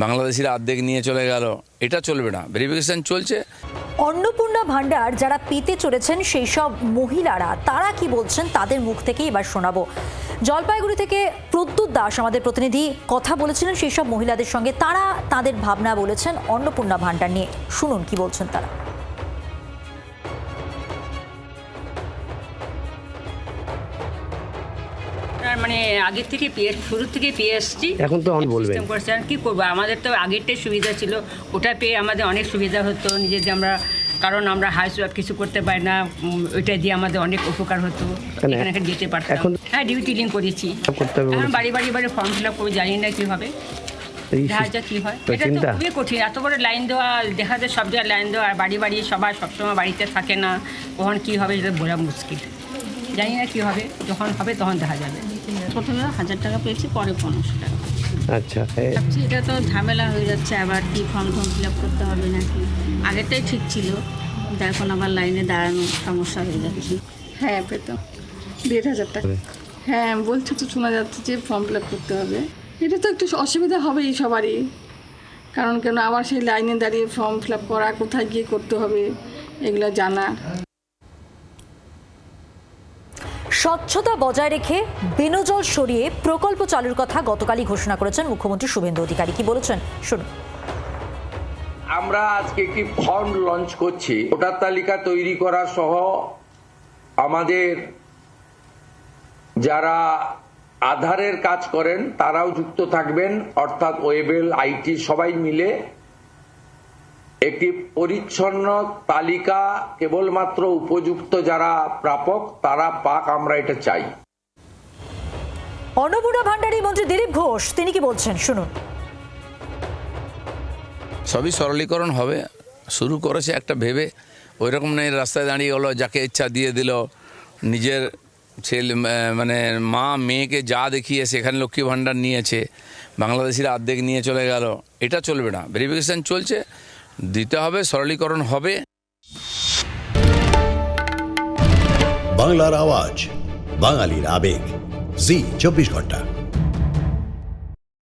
বাংলাদেশিরা অর্ধেক নিয়ে চলে গেল, এটা চলবে না। ভেরিফিকেশন চলছে। অন্নপূর্ণা ভান্ডার যারা পেতে চলেছেন সেই সব মহিলারা তারা কি বলছেন তাদের মুখ থেকেই এবার শোনাবো। জলপাইগুড়ি থেকে প্রদ্যুৎ দাস আমাদের প্রতিনিধি কথা বলেছিলেন সেই সব মহিলাদের সঙ্গে, তারা তাদের ভাবনা বলেছেন অন্নপূর্ণা ভান্ডার নিয়ে। শুনুন কি বলছেন তারা। মানে আগের থেকে শুরু থেকে পেয়ে এসছি, এখন তো আমি বলবেন সিস্টেম করেছে। আর কি করবো, আমাদের তো আগেরটাই সুবিধা ছিল, ওটা পেয়ে আমাদের অনেক সুবিধা হতো নিজেদের। আমরা কারণ আমরা হাউস ওয়াইফ কিছু করতে পারি না, ওইটা দিয়ে আমাদের অনেক উপকার হতো, এখানে যেতে পারতাম। হ্যাঁ, ডিউটি লিঙ্ক করেছি, এখন বাড়ি ফর্ম ফিল আপ করে, জানি না কী হবে, দেখা যাক কী হয়। এটা তো খুবই কঠিন, এত বড় লাইন দেওয়া, দেখা যায় সব জায়গায় লাইন দেওয়া, আর বাড়ি সবাই সবসময় বাড়িতে থাকে না, কখন কী হবে এটা বলা মুশকিল। জানি না কী হবে, যখন হবে তখন দেখা যাবে। প্রথমে 1000 টাকা পেয়েছি, পরে 1500 টাকা। আচ্ছা, ভাবছি এটা তো ঝামেলা হয়ে যাচ্ছে, আবার কি ফর্ম ফিল আপ করতে হবে নাকি। আগেরটাই ঠিক ছিল, কিন্তু এখন আবার লাইনে দাঁড়ানো সমস্যা হয়ে যাচ্ছে। হ্যাঁ, পেতাম 1500 টাকা। হ্যাঁ, বলছে তো, শোনা যাচ্ছে যে ফর্ম ফিল আপ করতে হবে। এটা তো একটু অসুবিধা হবেই সবারই, কারণ কেন আবার সেই লাইনে দাঁড়িয়ে ফর্ম ফিল আপ করা, কোথায় গিয়ে করতে হবে এগুলো জানা। স্বচ্ছতা বজায় রেখে বিনোজল সরিয়ে প্রকল্প চালুর কথা গতকালই ঘোষণা করেছেন মুখ্যমন্ত্রী শুভেন্দু অধিকারী। কি বলেছেন শুনুন। আমরা আজকে একটি ফন্ড লঞ্চ করছি, ভোটার তালিকা তৈরি করা সহ আমাদের যারা আধারের কাজ করেন তারাও যুক্ত থাকবেন, অর্থাৎ ওয়েবেল, আইটি সবাই মিলে একটি পরিচ্ছন্ন তালিকা কেবলমাত্র উপযুক্ত যারা প্রাপক তারা পাক, আমরা এটা চাই। অন্নপূর্ণা ভান্ডারী মন্ত্রী দিলীপ ঘোষ তিনি কি বলছেন শুনুন। সবই সরলীকরণ হবে, শুরু করেছে একটা ভেবে, ওই রকম নেই রাস্তায় দাঁড়িয়ে গেলো, যাকে ইচ্ছা দিয়ে দিল। নিজের ছেলে মানে মা মেয়েকে যা দেখিয়ে সেখানে লক্ষ্মী ভান্ডার নিয়েছে, বাংলাদেশিরা অর্ধেক নিয়ে চলে গেল, এটা চলবে না। ভেরিফিকেশন চলছে, দিতে হবে, সরলীকরণ হবে। বাংলার আওয়াজ, বাঙালির আবেগ, জি 24 ঘন্টা।